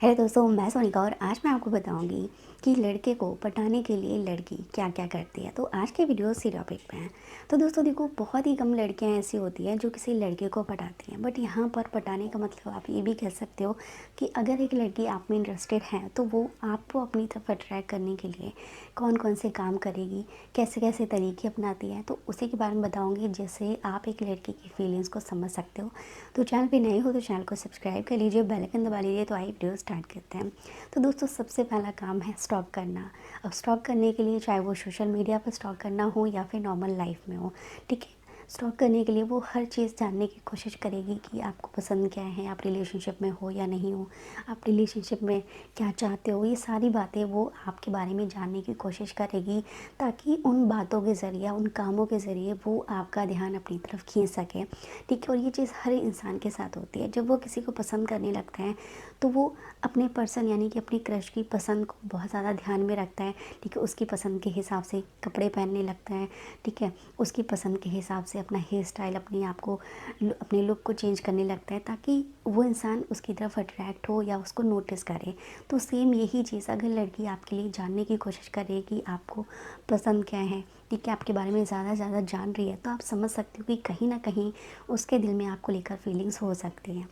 है दोस्तों, मैं सोनिका और आज मैं आपको बताऊंगी कि लड़के को पटाने के लिए लड़की क्या क्या करती है। तो आज के वीडियो इसी टॉपिक पे हैं। तो दोस्तों देखो, बहुत ही कम लड़कियां ऐसी होती हैं जो किसी लड़के को पटाती हैं, बट यहाँ पर पटाने का मतलब आप ये भी कह सकते हो कि अगर एक लड़की आप में इंटरेस्टेड है तो वो आपको अपनी तरफ अट्रैक्ट करने के लिए कौन कौन से काम करेगी, कैसे कैसे तरीके अपनाती है, तो उसी के बारे में बताऊँगी जिससे आप एक लड़की की फीलिंग्स को समझ सकते हो। तो चैनल पे नए हो तो चैनल को सब्सक्राइब कर लीजिए, बेल आइकन दबा लीजिए। तो आइए वीडियो स्टार्ट करते हैं। तो दोस्तों सबसे पहला काम है स्टॉक करना। अब स्टॉक करने के लिए चाहे वो सोशल मीडिया पर स्टॉक करना हो या फिर नॉर्मल लाइफ में हो, ठीक है। स्टॉक करने के लिए वो हर चीज़ जानने की कोशिश करेगी कि आपको पसंद क्या है, आप रिलेशनशिप में हो या नहीं हो, आप रिलेशनशिप में क्या चाहते हो, ये सारी बातें वो आपके बारे में जानने की कोशिश करेगी, ताकि उन बातों के ज़रिए, उन कामों के ज़रिए वो आपका ध्यान अपनी तरफ खींच सके, ठीक है। और ये चीज़ हर इंसान के साथ होती है। जब वो किसी को पसंद करने लगता है तो वो अपने पर्सन यानी कि अपनी क्रश की पसंद को बहुत ज़्यादा ध्यान में रखता है, ठीक है। उसकी पसंद के हिसाब से कपड़े पहनने लगता है, ठीक है। उसकी पसंद के हिसाब से अपना हेयर स्टाइल, अपने आप को, अपने लुक को चेंज करने लगता है, ताकि वो इंसान उसकी तरफ अट्रैक्ट हो या उसको नोटिस करे। तो सेम यही चीज़ अगर लड़की आपके लिए जानने की कोशिश करे कि आपको पसंद क्या है, ठीक है, आपके बारे में ज़्यादा से ज़्यादा जान रही है, तो आप समझ सकते हो कि कहीं ना कहीं उसके दिल में आपको लेकर फीलिंग्स हो सकती हैं।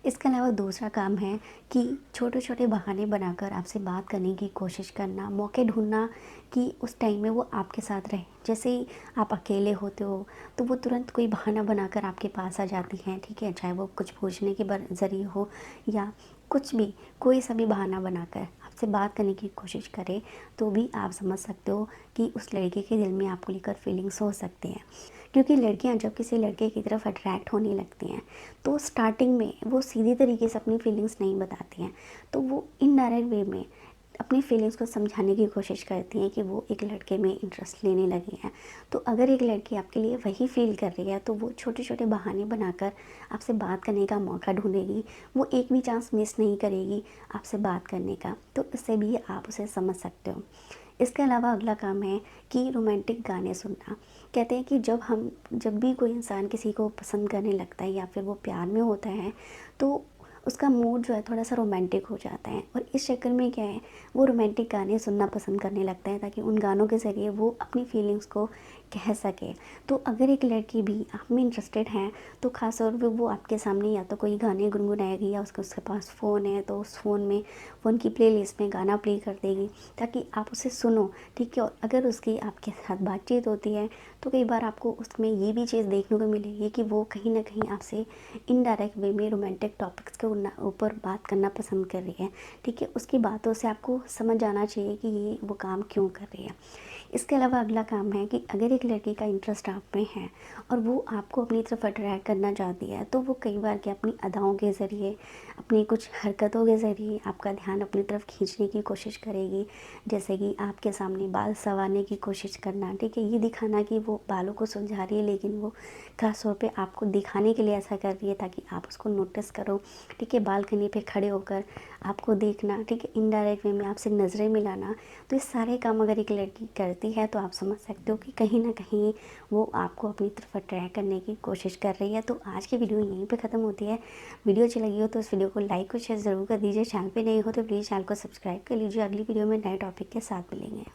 इसके अलावा दूसरा काम है कि छोटे छोटे बहाने बनाकर आपसे बात करने की कोशिश करना, मौके ढूंढना कि उस टाइम में वो आपके साथ रहे। जैसे ही आप अकेले होते हो तो वो तुरंत कोई बहाना बनाकर आपके पास आ जाती हैं, ठीक है। चाहे वो कुछ पूछने के ज़रिए हो या कुछ भी, कोई सा भी बहाना बनाकर आपसे बात करने की कोशिश करे, तो भी आप समझ सकते हो कि उस लड़के के दिल में आपको लेकर फीलिंग्स हो सकती हैं। क्योंकि लड़कियां जब किसी लड़के की तरफ अट्रैक्ट होने लगती हैं तो स्टार्टिंग में वो सीधी तरीके से अपनी फीलिंग्स नहीं बताती हैं, तो वो इनडायरेक्ट वे में अपनी फीलिंग्स को समझाने की कोशिश करती हैं कि वो एक लड़के में इंटरेस्ट लेने लगी हैं। तो अगर एक लड़की आपके लिए वही फील कर रही है तो वो छोटे छोटे बहाने बनाकर आपसे बात करने का मौका ढूंढेगी। वो एक भी चांस मिस नहीं करेगी आपसे बात करने का। तो इससे भी आप उसे समझ सकते हो। इसके अलावा अगला काम है कि रोमांटिक गाने सुनना। कहते हैं कि जब भी कोई इंसान किसी को पसंद करने लगता है या फिर वो प्यार में होता है तो उसका मूड जो है थोड़ा सा रोमांटिक हो जाता है, और इस चक्कर में क्या है, वो रोमांटिक गाने सुनना पसंद करने लगता है ताकि उन गानों के ज़रिए वो अपनी फीलिंग्स को कह सके। तो अगर एक लड़की भी आप में इंटरेस्टेड है तो ख़ास तौर पे वो आपके सामने या तो कोई गाने गुनगुनाएगी या उसके पास फ़ोन है तो उस फ़ोन की प्लेलिस्ट में गाना प्ले कर देगी ताकि आप उसे सुनो, ठीक है। और अगर उसकी आपके साथ बातचीत होती है तो कई बार आपको उसमें ये भी चीज़ देखने को मिलेगी कि वो कहीं ना कहीं आपसे इनडायरेक्ट वे में रोमांटिक टॉपिक्स के ऊपर बात करना पसंद कर रही है, ठीक है। उसकी बातों से आपको समझ आना चाहिए कि ये वो काम क्यों कर रही है। इसके अलावा अगला काम है कि अगर एक लड़की का इंटरेस्ट आप में है और वो आपको अपनी तरफ अट्रैक्ट करना चाहती है तो वो कई बार क्या अपनी अदाओं के ज़रिए, अपनी कुछ हरकतों के ज़रिए आपका ध्यान अपनी तरफ खींचने की कोशिश करेगी। जैसे कि आपके सामने बाल संवारने की कोशिश करना, ठीक है, ये दिखाना कि वो बालों को सुलझा रही है, लेकिन वो खास तौर पे आपको दिखाने के लिए ऐसा कर रही है ताकि आप उसको नोटिस करो, ठीक है। बालकनी पे खड़े होकर आपको देखना, ठीक है, इनडायरेक्ट वे में आपसे नज़रें मिलाना। तो ये सारे काम अगर एक लड़की करती है तो आप समझ सकते हो कि कहीं ना कहीं वो आपको अपनी तरफ अट्रैक्ट करने की कोशिश कर रही है। तो आज की वीडियो यहीं पे ख़त्म होती है। वीडियो अच्छी लगी हो तो इस वीडियो को लाइक और शेयर ज़रूर कर दीजिए। चैनल पे नहीं हो तो प्लीज़ चैनल को सब्सक्राइब कर लीजिए। अगली वीडियो में नए टॉपिक के साथ मिलेंगे।